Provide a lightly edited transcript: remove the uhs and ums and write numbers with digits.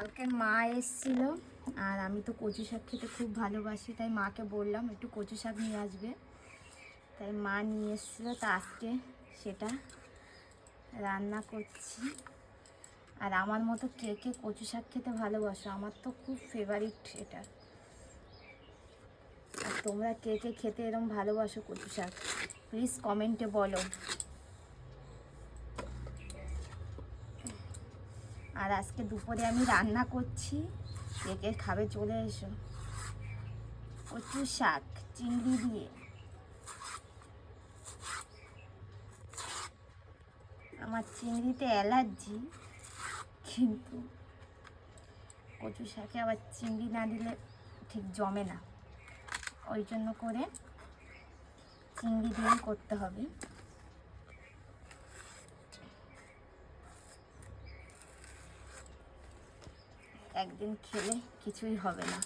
কালকের মা এসেছিল, আর আমি তো কচু শাক খেতে খুব ভালোবাসি, তাই মাকে বললাম একটু কচু শাক নিয়ে আসবে। তাই মা নিয়ে এসেছিলো, তা আজকে সেটা রান্না করছি। আর আমার মতো কে কে কচু শাক খেতে ভালোবাসো? আমার তো খুব ফেভারিট এটা। আর তোমরা কে কে খেতে এরকম ভালোবাসো কচু শাক, প্লিজ কমেন্টে বলো। আর আজকে দুপুরে আমি রান্না করছি, কে কে খাবে চলে এসো। কচু শাক চিংড়ি দিয়ে। আমার চিংড়িতে অ্যালার্জি, কিন্তু কচু শাকে আবার চিংড়ি না দিলে ঠিক জমে না, ওই জন্য করে চিংড়ি দিয়েই করতে হবে। একদিন খেলে কিছুই হবে না।